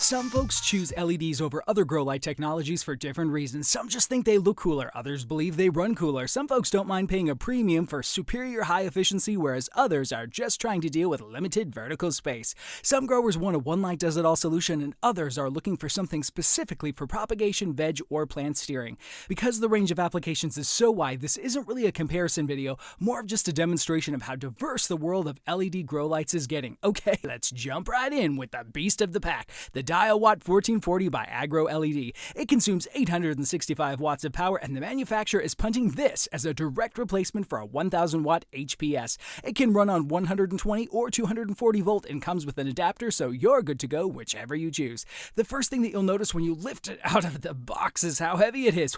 Some folks choose LEDs over other grow light technologies for different reasons. Some just think they look cooler, others believe they run cooler. Some folks don't mind paying a premium for superior high efficiency, whereas others are just trying to deal with limited vertical space. Some growers want a one-light-does-it-all solution, and others are looking for something specifically for propagation, veg, or plant steering. Because the range of applications is so wide, this isn't really a comparison video, more of just a demonstration of how diverse the world of LED grow lights is getting. Okay, let's jump right in with the beast of the pack, the Diowatt 1440 by Agro LED. It consumes 865 watts of power, and the manufacturer is punting this as a direct replacement for a 1000 watt HPS. It can run on 120 or 240 volt and comes with an adapter, so you're good to go whichever you choose. The first thing that you'll notice when you lift it out of the box is how heavy it is.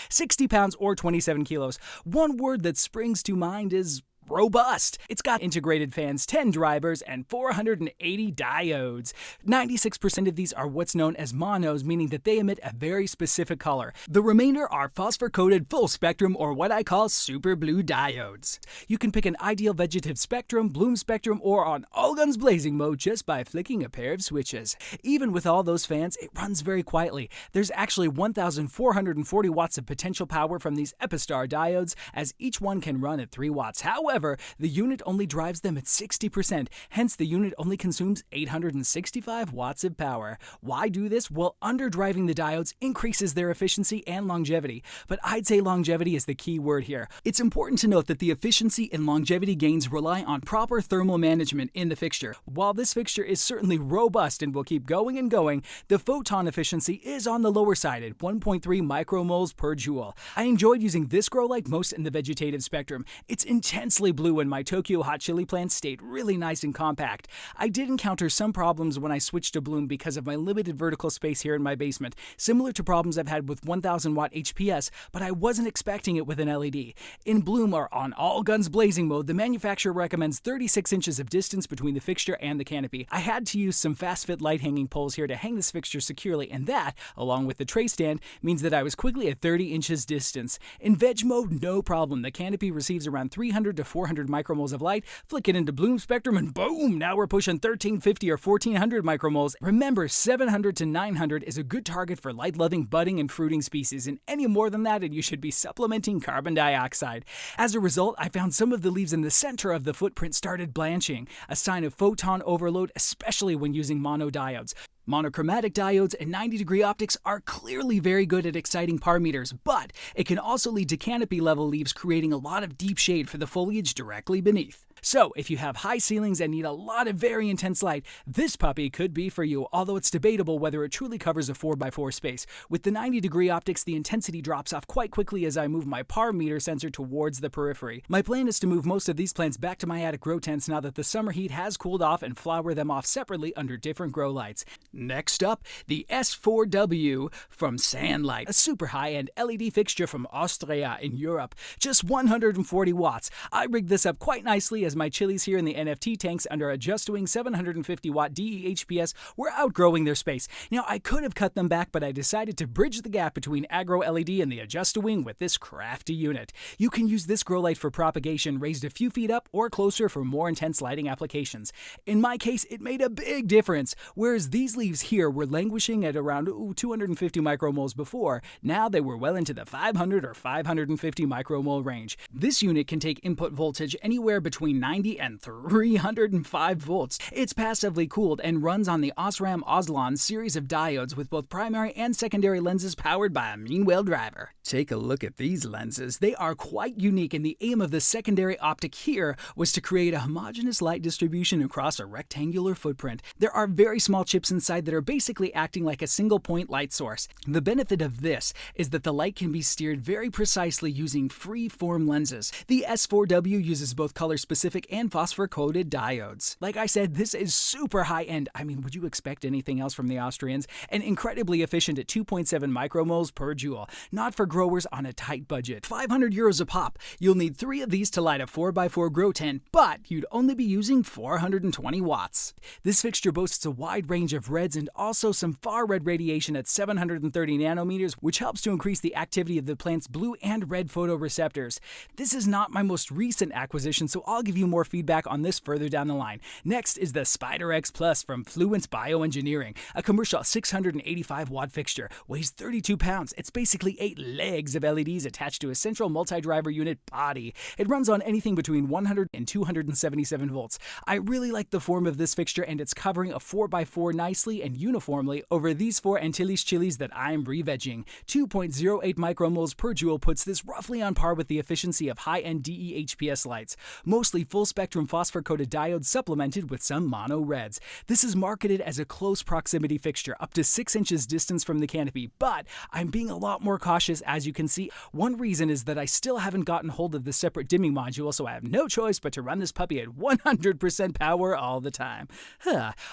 60 pounds or 27 kilos. One word that springs to mind is robust. It's got integrated fans, 10 drivers, and 480 diodes. 96% of these are what's known as monos, meaning that they emit a very specific color. The remainder are phosphor-coated full spectrum, or what I call super blue diodes. You can pick an ideal vegetative spectrum, bloom spectrum, or on all guns blazing mode just by flicking a pair of switches. Even with all those fans, it runs very quietly. There's actually 1,440 watts of potential power from these Epistar diodes, as each one can run at 3 watts. However, the unit only drives them at 60%, hence the unit only consumes 865 watts of power. Why do this? Well, underdriving the diodes increases their efficiency and longevity, but I'd say longevity is the key word here. It's important to note that the efficiency and longevity gains rely on proper thermal management in the fixture. While this fixture is certainly robust and will keep going and going, the photon efficiency is on the lower side at 1.3 micromoles per joule. I enjoyed using this grow light most in the vegetative spectrum. It's intensely blue, and my Tokyo hot chili plants stayed really nice and compact. I did encounter some problems when I switched to bloom because of my limited vertical space here in my basement, similar to problems I've had with 1000 watt HPS, but I wasn't expecting it with an LED. In bloom, or on all guns blazing mode, the manufacturer recommends 36 inches of distance between the fixture and the canopy. I had to use some fast fit light hanging poles here to hang this fixture securely, and that, along with the tray stand, means that I was quickly at 30 inches distance. In veg mode, no problem. The canopy receives around 300 to 400 micromoles of light, flick it into bloom spectrum, and boom, now we're pushing 1350 or 1400 micromoles. Remember, 700 to 900 is a good target for light-loving budding and fruiting species, and any more than that and you should be supplementing carbon dioxide. As a result, I found some of the leaves in the center of the footprint started blanching, a sign of photon overload, especially when using monodiodes. Monochromatic diodes and 90-degree optics are clearly very good at exciting par meters, but it can also lead to canopy-level leaves, creating a lot of deep shade for the foliage directly beneath. So, if you have high ceilings and need a lot of very intense light, this puppy could be for you, although it's debatable whether it truly covers a 4x4 space. With the 90-degree optics, the intensity drops off quite quickly as I move my par meter sensor towards the periphery. My plan is to move most of these plants back to my attic grow tents now that the summer heat has cooled off, and flower them off separately under different grow lights. Next up, the S4W from Sandlight, a super high-end LED fixture from Austria in Europe. Just 140 watts. I rigged this up quite nicely as my chilies here in the NFT tanks under a Just-Wing 750 watt DE HPS were outgrowing their space. Now, I could have cut them back, but I decided to bridge the gap between Agro LED and the Adjust-A-Wing with this crafty unit. You can use this grow light for propagation raised a few feet up or closer for more intense lighting applications. In my case, it made a big difference. Whereas these leaves here were languishing at around 250 micromoles before, now they were well into the 500 or 550 micromole range. This unit can take input voltage anywhere between 90 and 305 volts. It's passively cooled and runs on the Osram Oslon series of diodes with both primary and secondary lenses powered by a Meanwell driver. Take a look at these lenses. They are quite unique, and the aim of the secondary optic here was to create a homogeneous light distribution across a rectangular footprint. There are very small chips inside that are basically acting like a single point light source. The benefit of this is that the light can be steered very precisely using free-form lenses. The S4W uses both color-specific and phosphor-coated diodes. Like I said, this is super high-end. I mean, would you expect anything else from the Austrians? And incredibly efficient at 2.7 micromoles per joule. Not for growers on a tight budget. 500 euros a pop. You'll need 3 of these to light a 4x4 grow tent, but you'd only be using 420 watts. This fixture boasts a wide range of reds and also some far red radiation at 730 nanometers, which helps to increase the activity of the plant's blue and red photoreceptors. This is not my most recent acquisition, so I'll give you you more feedback on this further down the line. Next is the Spider X Plus from Fluence Bioengineering, a commercial 685 watt fixture, weighs 32 pounds. It's basically 8 legs of LEDs attached to a central multi-driver unit body. It runs on anything between 100 and 277 volts. I really like the form of this fixture, and it's covering a 4x4 nicely and uniformly over these 4 Antilles chilies that I'm re-vegging. 2.08 micromoles per joule puts this roughly on par with the efficiency of high-end DE-HPS lights, mostly full-spectrum phosphor-coated diodes supplemented with some mono reds. This is marketed as a close proximity fixture, up to 6 inches distance from the canopy, but I'm being a lot more cautious, as you can see. One reason is that I still haven't gotten hold of the separate dimming module, so I have no choice but to run this puppy at 100% power all the time.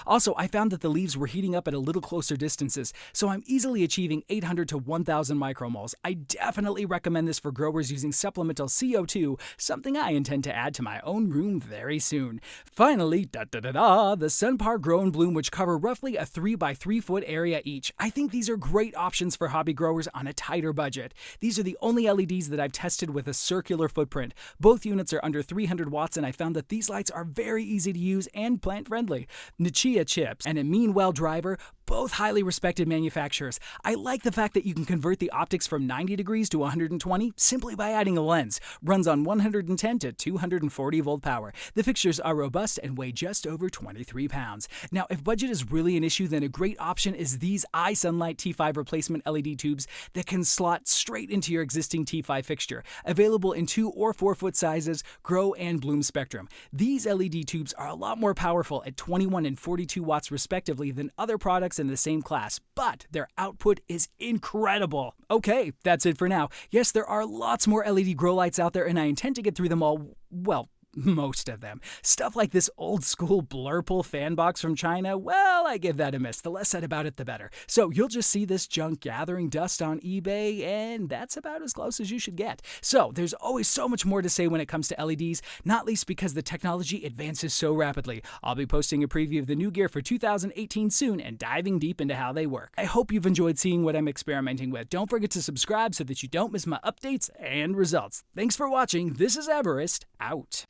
Also, I found that the leaves were heating up at a little closer distances, so I'm easily achieving 800 to 1000 micromoles. I definitely recommend this for growers using supplemental CO2, something I intend to add to my own room very soon. Finally, the SunPar Grow and Bloom, which cover roughly a 3 by 3 foot area each. I think these are great options for hobby growers on a tighter budget. These are the only LEDs that I've tested with a circular footprint. Both units are under 300 watts, and I found that these lights are very easy to use and plant-friendly. Nichia Chips and Ameenwell Driver, both highly respected manufacturers. I like the fact that you can convert the optics from 90 degrees to 120 simply by adding a lens. Runs on 110 to 240 volt power. The fixtures are robust and weigh just over 23 pounds. Now, if budget is really an issue, then a great option is these iSunlight T5 replacement LED tubes that can slot straight into your existing T5 fixture. Available in 2 or 4 foot sizes, grow and bloom spectrum. These LED tubes are a lot more powerful at 21 and 42 watts respectively than other products in the same class, but their output is incredible. Okay, that's it for now. Yes, there are lots more LED grow lights out there, and I intend to get through them all, well, most of them. Stuff like this old school Blurple fan box from China, well, I give that a miss. The less said about it, the better. So you'll just see this junk gathering dust on eBay, and that's about as close as you should get. So there's always so much more to say when it comes to LEDs, not least because the technology advances so rapidly. I'll be posting a preview of the new gear for 2018 soon and diving deep into how they work. I hope you've enjoyed seeing what I'm experimenting with. Don't forget to subscribe so that you don't miss my updates and results. Thanks for watching. This is Everest, out.